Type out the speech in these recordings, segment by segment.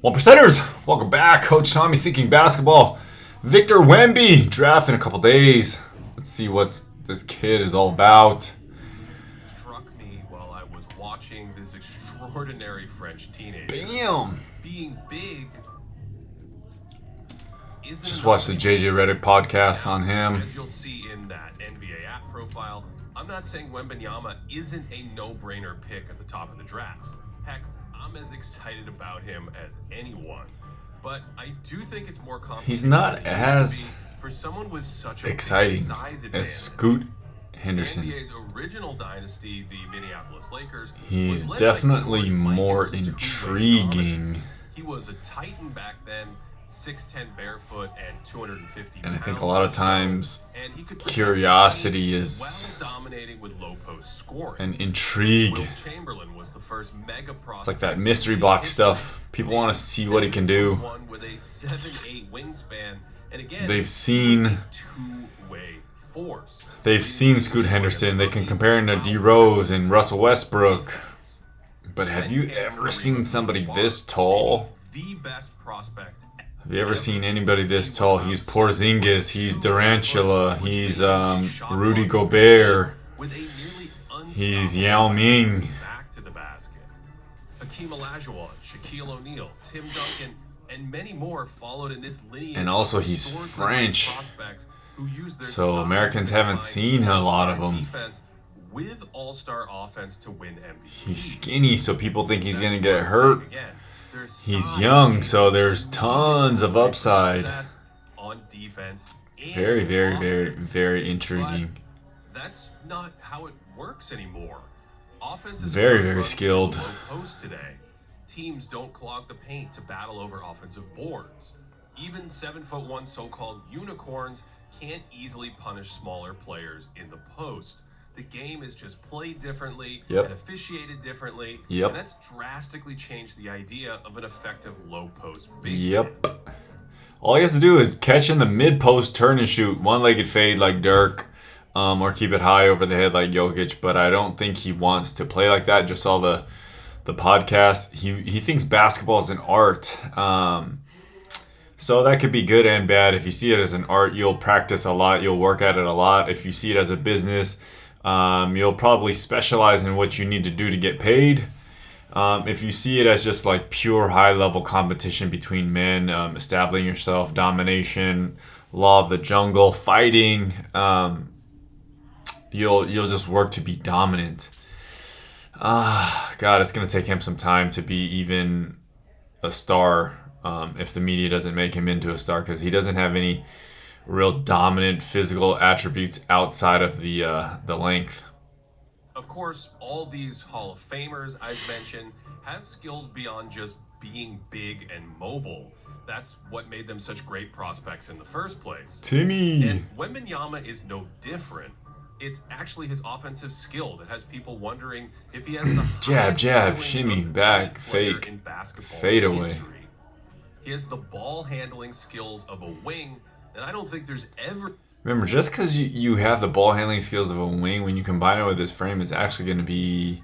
One percenters, welcome back. Coach Tommy thinking basketball. Victor Wemby draft in a couple days. Let's see what this kid is all about. Struck me while I was watching this extraordinary French teenager. Bam! Being big. Just watched the JJ Redick podcast on him. As you'll see in that NBA app profile, I'm not saying Wembanyama isn't a no-brainer pick at the top of the draft. Heck, I'm as excited about him as anyone. But I do think it's more complicated. He's not as for someone with such a exciting size as Scoot Henderson. NBA's original dynasty, the Minneapolis Lakers. He's definitely more intriguing. He was a titan back then, 6'10" barefoot and 250 and I think a lot of times curiosity is dominating with low post scoring. an intrigue. Will Chamberlain was the first mega prospect. It's like that mystery box stuff. People want to see what he can do. With a 7'8" wingspan, and again, They've seen Scoot Henderson. They can compare him to D Rose and Russell Westbrook. But have you ever seen somebody this tall? The best prospect. Have you ever seen anybody this tall? He's Porzingis, he's Durantula, he's Rudy Gobert, he's Yao Ming. Back to the basket. Hakeem Olajuwon, Shaquille O'Neal, Tim Duncan, and many more followed in this lineage. And also he's French, so Americans haven't seen a lot of him. With all-star offense to win MVP. He's skinny, so people think he's gonna get hurt. He's young, so there's tons of upside. On defense. Very, very, very, very intriguing. That's not how it works anymore. Offense is very, very skilled. Low post today. Teams don't clog the paint to battle over offensive boards. Even 7'1" so-called unicorns can't easily punish smaller players in the post. The game is just played differently and officiated differently. And that's drastically changed the idea of an effective low post big man. All he has to do is catch in the mid post, turn and shoot. One-legged fade like Dirk, or keep it high over the head like Jokic. But I don't think he wants to play like that. Just saw the podcast. He thinks basketball is an art. So that could be good and bad. If you see it as an art, you'll practice a lot. You'll work at it a lot. If you see it as a business, you'll probably specialize in what you need to do to get paid. If you see it as just like pure high-level competition between men, establishing yourself, domination, law of the jungle, fighting, you'll just work to be dominant. God, it's gonna take him some time to be even a star. If the media doesn't make him into a star, because he doesn't have any real dominant physical attributes outside of the length. Of course, all these Hall of Famers I've mentioned have skills beyond just being big and mobile. That's what made them such great prospects in the first place. Timmy! And Wembanyama is no different. It's actually his offensive skill that has people wondering if he has the jab, shimmy, back, fake, fade away. History. He has the ball handling skills of a wing, and I don't think there's ever... Remember, just because you have the ball handling skills of a wing, when you combine it with his frame, it's actually going to be...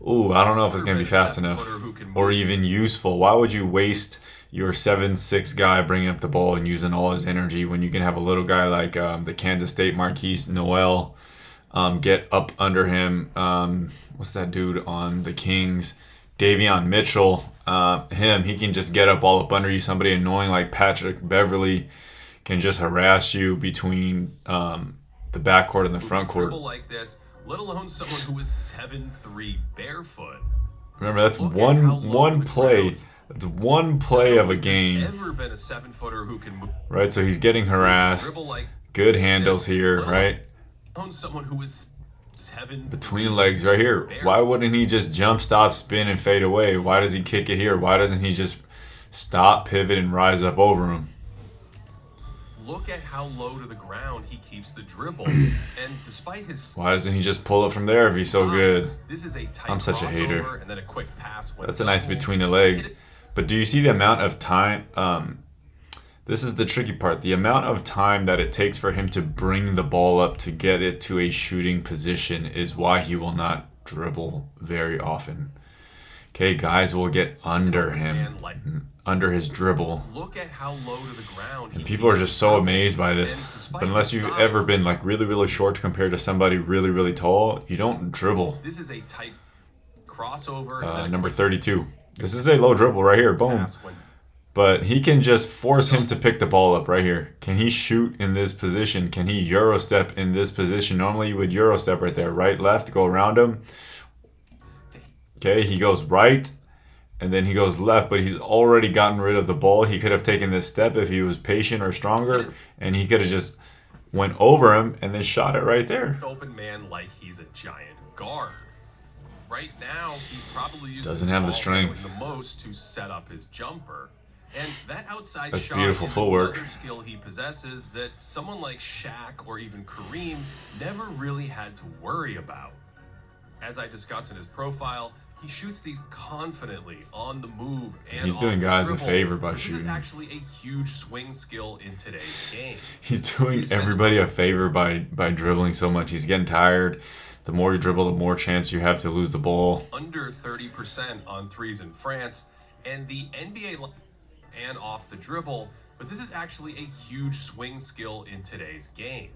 Ooh, I don't know if it's going to be fast enough or even useful. Why would you waste your 7'6" guy bringing up the ball and using all his energy when you can have a little guy like the Kansas State Marquise Noel get up under him? What's that dude on the Kings? Davion Mitchell. He can just get up all up under you. Somebody annoying like Patrick Beverly can just harass you between the backcourt and the front court. Like this, let alone someone who is 7'3" barefoot. Remember, that's one play. That's one play of a game. Ever been a 7-footer who can move. Right, so he's getting harassed. Good handles here, right? Someone who is between legs right here. Why wouldn't he just jump, stop, spin, and fade away? Why does he kick it here? Why doesn't he just stop, pivot, and rise up over him? Look at how low to the ground he keeps the dribble. And despite his... Why doesn't he just pull it from there if he's so good? This is a tight I'm such a hater. And then a quick pass. That's a nice between the legs. But do you see the amount of time... This is the tricky part. The amount of time that it takes for him to bring the ball up to get it to a shooting position is why he will not dribble very often. Okay, guys will get under him, under his dribble. Look at how low to the ground. And people are just so amazed by this. But unless you've ever been like really, really short compared to somebody really, really tall, you don't dribble. This is a tight crossover. Number 32. This is a low dribble right here. Boom. But he can just force him to pick the ball up right here. Can he shoot in this position? Can he Euro step in this position? Normally you would Euro step right there. Right, left, go around him. Okay, he goes right. And then he goes left. But he's already gotten rid of the ball. He could have taken this step if he was patient or stronger. And he could have just went over him and then shot it right there. Open man like he's a giant guard. Right now, he probably doesn't have the strength the most to set up his jumper. And that outside That's shot beautiful is footwork. another skill he possesses that someone like Shaq or even Kareem never really had to worry about. As I discussed in his profile, he shoots these confidently on the move and he's doing guys a dribble. favor by This shooting. is actually a huge swing skill in today's game. He's doing everybody a favor by dribbling so much. He's getting tired. The more you dribble, the more chance you have to lose the ball. Under 30% on threes in France, and the NBA and off the dribble, but this is actually a huge swing skill in today's game.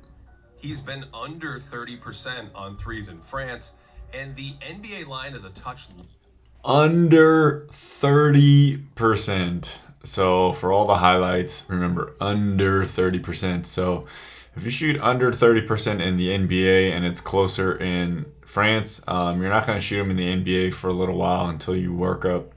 He's been under 30% on threes in France, and the NBA line is a touch under 30%. So for all the highlights, remember under 30%. So if you shoot under 30% in the NBA and it's closer in France, you're not going to shoot them in the NBA for a little while until you work up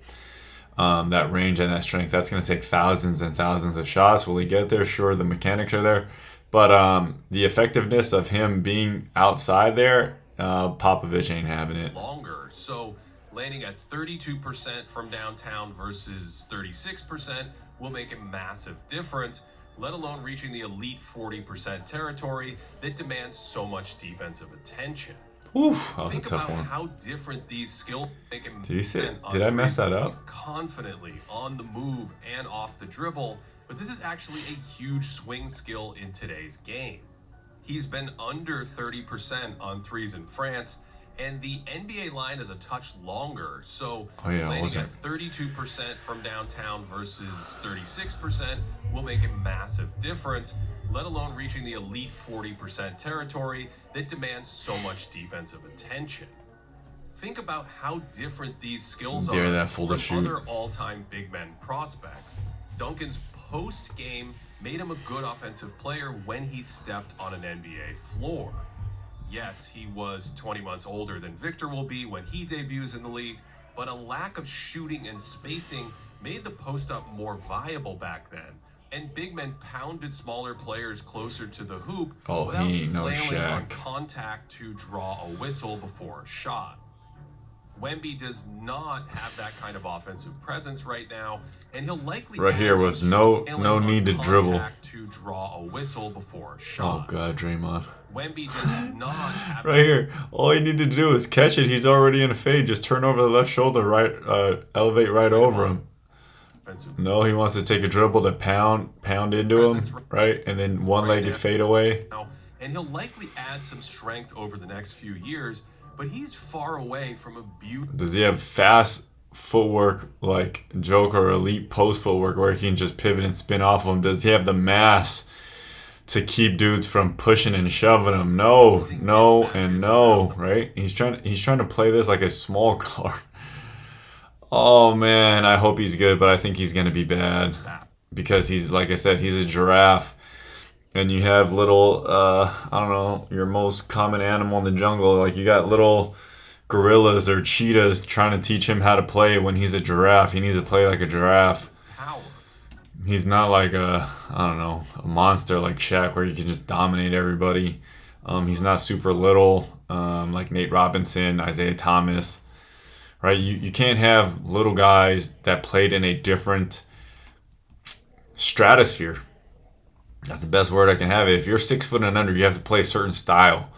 that range and that strength. That's going to take thousands and thousands of shots. Will he get there? Sure, the mechanics are there. But the effectiveness of him being outside there, Popovich ain't having it. Longer. So landing at 32% from downtown versus 36% will make a massive difference, let alone reaching the elite 40% territory that demands so much defensive attention. Oof, that was a Think tough about one. how different these skills make him. Did I mess that up? Confidently on the move and off the dribble, but this is actually a huge swing skill in today's game. He's been under 30% on threes in France, and the NBA line is a touch longer. So landing at 32% from downtown versus 36% will make a massive difference, let alone reaching the elite 40% territory that demands so much defensive attention. Think about how different these skills are from other all-time big men prospects. Duncan's post-game made him a good offensive player when he stepped on an NBA floor. Yes, he was 20 months older than Victor will be when he debuts in the league, but a lack of shooting and spacing made the post-up more viable back then. And big men pounded smaller players closer to the hoop without flailing on contact to draw a whistle before a shot. Wemby does not have that kind of offensive presence right now, and he'll likely right here was no need to dribble to draw a whistle before a shot. Oh god, Draymond. Wemby does not have right here. All you need to do is catch it. He's already in a fade. Just turn over the left shoulder, right, elevate right over him. No, he wants to take a dribble to pound into him, right, and then one-legged fade away. And he'll likely add some strength over the next few years, but he's far away from a beautiful. Does he have fast footwork like Joker or elite post footwork where he can just pivot and spin off of him? Does he have the mass to keep dudes from pushing and shoving him? No, and no, right? He's trying to play this like a small guard. Oh man, I hope he's good, but I think he's gonna be bad because he's, like I said, he's a giraffe, and you have little, I don't know, your most common animal in the jungle. Like you got little gorillas or cheetahs trying to teach him how to play when he's a giraffe. He needs to play like a giraffe. He's not like a monster like Shaq where you can just dominate everybody. He's not super little, like Nate Robinson, Isaiah Thomas. Right, you can't have little guys that played in a different stratosphere. That's the best word I can have. If you're 6 foot and under, you have to play a certain style.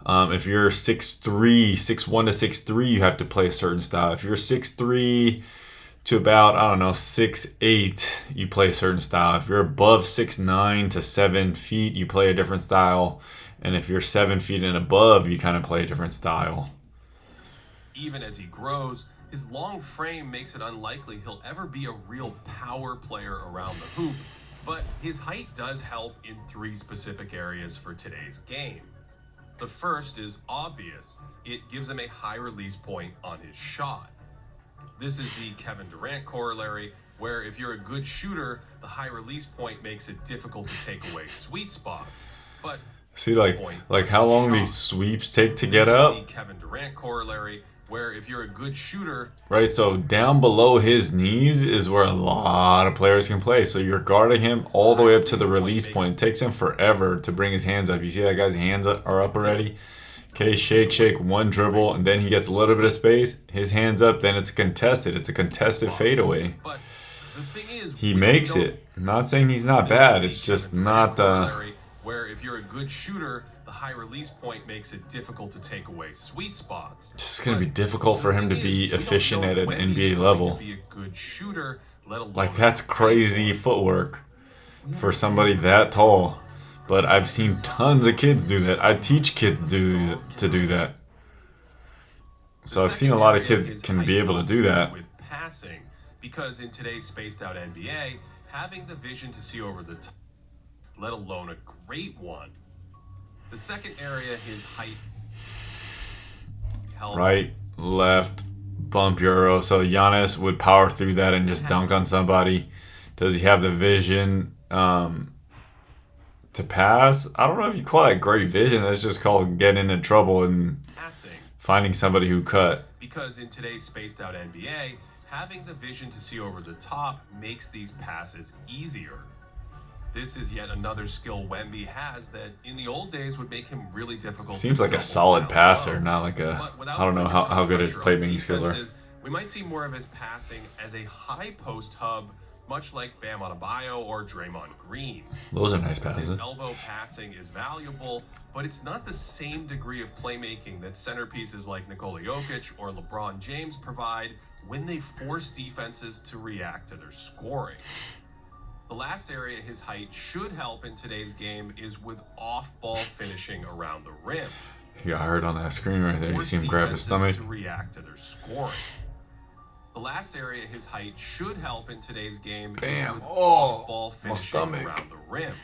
If you're 6'3", 6'1" to 6'3", you have to play a certain style. If you're 6'3" to about, 6'8", you play a certain style. If you're above 6'9" to 7 feet, you play a different style. And if you're 7 feet and above, you kind of play a different style. Even as he grows, His long frame makes it unlikely he'll ever be a real power player around the hoop, but his height does help in 3 specific areas for today's game. The first is obvious. It gives him a high release point on his shot. This is the Kevin Durant corollary, where if you're a good shooter, the high release point makes it difficult to take away sweet spots. But see, like how long these sweeps take to get up? This is the Kevin Durant corollary, where if you're a good shooter, right? So down below his knees is where a lot of players can play. So you're guarding him all the way up to the release point. It takes him forever to bring his hands up. You see that guy's hands are up already? Okay, shake, one dribble, and then he gets a little bit of space. His hands up, then it's contested. It's a contested fadeaway. He makes it. I'm not saying he's not bad. It's just not where if you're a good shooter, the high release point makes it difficult to take away sweet spots. It's just going to be difficult for him to be efficient at an NBA level. Like, that's crazy footwork for somebody that tall. But I've seen tons of kids do that. I teach kids to do that. So I've seen a lot of kids can be able to do that. With passing, because in today's spaced out NBA, having the vision to see over the top, let alone a great one. The second area, his height. Right, left, bump euro. So Giannis would power through that and just dunk on somebody. Does he have the vision to pass? I don't know if you call that great vision. That's just called getting into trouble and finding somebody who cut. Because in today's spaced out NBA, having the vision to see over the top makes these passes easier. This is yet another skill Wemby has that in the old days would make him really difficult. Seems like a solid passer, not like a, I don't know how good his playmaking skills are. We might see more of his passing as a high post hub, much like Bam Adebayo or Draymond Green. Those are nice passes. His elbow passing is valuable, but it's not the same degree of playmaking that centerpieces like Nikola Jokic or LeBron James provide when they force defenses to react to their scoring. The last area his height should help in today's game is with off-ball finishing around the rim. He got hurt on that screen right there. You see him grab his stomach. To react to their scoring. The last area his height should help in today's game is with off-ball finishing around the rim.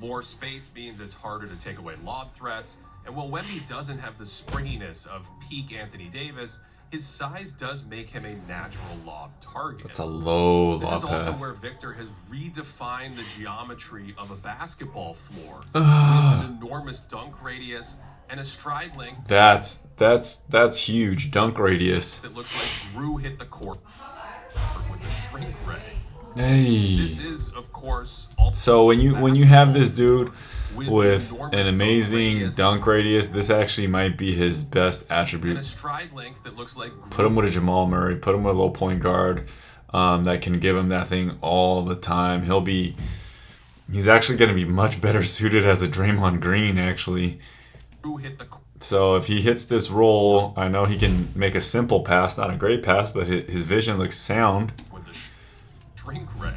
More space means it's harder to take away lob threats, and while Wemby doesn't have the springiness of peak Anthony Davis, his size does make him a natural lob target. That's a low lob pass. This is also pass. where Victor has redefined the geometry of a basketball floor with an enormous dunk radius and a stride length. That's huge. Dunk radius. It looks like Drew hit the court with a shrink ray. Hey. This is, of course, so when you have this dude with an amazing dunk radius, this actually might be his best attribute. Put him with a Jamal Murray, put him with a little point guard that can give him that thing all the time. He's actually going to be much better suited as a Draymond Green, actually. So if he hits this roll, I know he can make a simple pass, not a great pass, but his vision looks sound. With the shrink ray.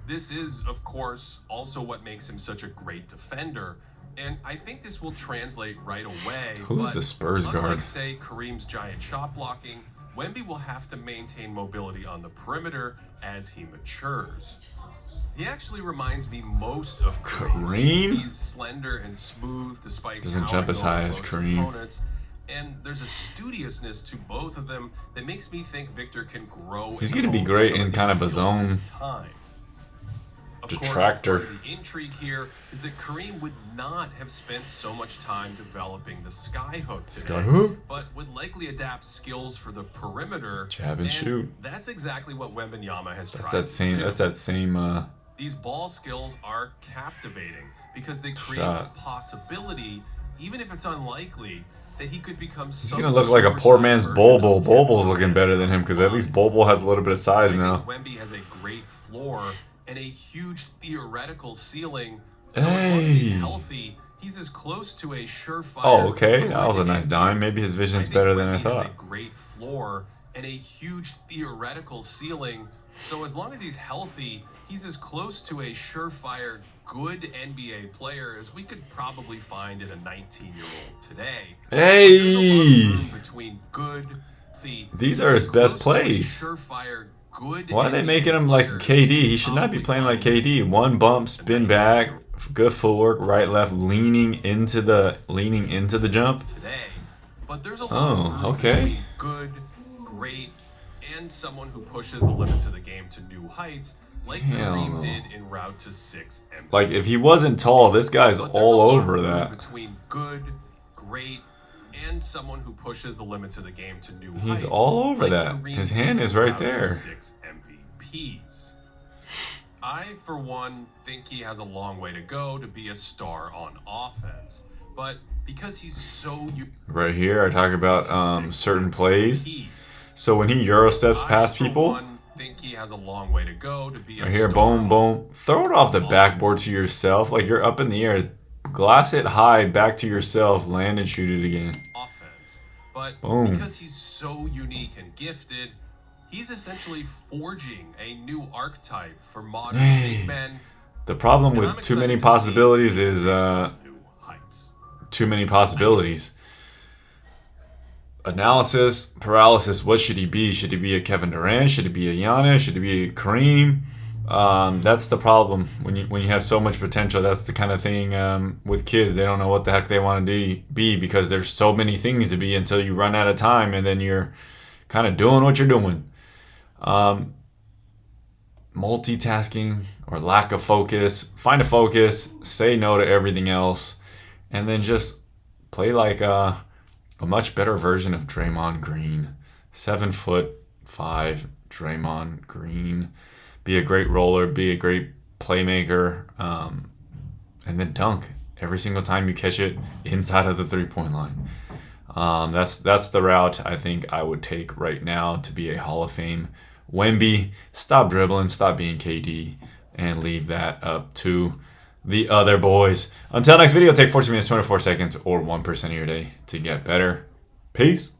This is, of course, also what makes him such a great defender, and I think this will translate right away. Who's the Spurs guard? Unlike, say, Kareem's giant shot blocking, Wemby will have to maintain mobility on the perimeter as he matures. He actually reminds me most of Kareem. He's slender and smooth despite doesn't jump as high as Kareem. Opponents. And there's a studiousness to both of them that makes me think Victor can grow. He's going to be great in kind of a zone detractor. Course, the intrigue here is that Kareem would not have spent so much time developing the skyhook today, but would likely adapt skills for the perimeter. Jab and shoot. That's exactly what Wembanyama has tried. That's that same. These ball skills are captivating because they create the possibility, even if it's unlikely, that he could become. He's gonna look like a poor man's Bobo. Bobo's looking better than him because at least Bobo has a little bit of size now. Wemby has a great floor and a huge theoretical ceiling. So as long as he's healthy, he's as close to a surefire. Oh, okay, that was a nice dime. Maybe his vision's better than I thought. Has a great floor and a huge theoretical ceiling. So as long as he's healthy, he's as close to a surefire good NBA player as we could probably find in a 19-year-old today. Hey! Between good, healthy, These are his best plays. Surefire, good. Why are they making him like KD? He should not be playing like KD. One bump, spin back, good footwork, right, left, leaning into the jump. Today, but there's a lot of okay. Good, great, and someone who pushes the limits of the game to new heights, like Kareem did en route to 6 MVP. Like if he wasn't tall, this guy's all over that. Between good, great, and someone who pushes the limits of the game to new heights. He's all over that. His hand is right there. 6 MVPs. I, for one, think he has a long way to go to be a star on offense. But because he's so... Right here, I talk about certain plays. So when he Euro steps past people... think he has a long way to go to be a right here, boom, boom. Throw it off the backboard to yourself. Like you're up in the air. Glass it high, back to yourself, land and shoot it again. Offense. But boom. Because he's so unique and gifted, he's essentially forging a new archetype for modern big men. The problem with too many possibilities is too many possibilities. Analysis, paralysis, what should he be? Should he be a Kevin Durant? Should he be a Giannis? Should he be a Kareem? That's the problem when you have so much potential. That's the kind of thing with kids. They don't know what the heck they want to be because there's so many things to be until you run out of time, and then you're kind of doing what you're doing. Multitasking or lack of focus. Find a focus. Say no to everything else, and then just play like a much better version of Draymond Green. 7'5" Draymond Green. Be a great roller, be a great playmaker, and then dunk every single time you catch it inside of the 3-point line. That's the route I think I would take right now to be a Hall of Fame Wemby. Stop dribbling, stop being KD, and leave that up to the other boys. Until next video, take 14 minutes, 24 seconds, or 1% of your day to get better. Peace.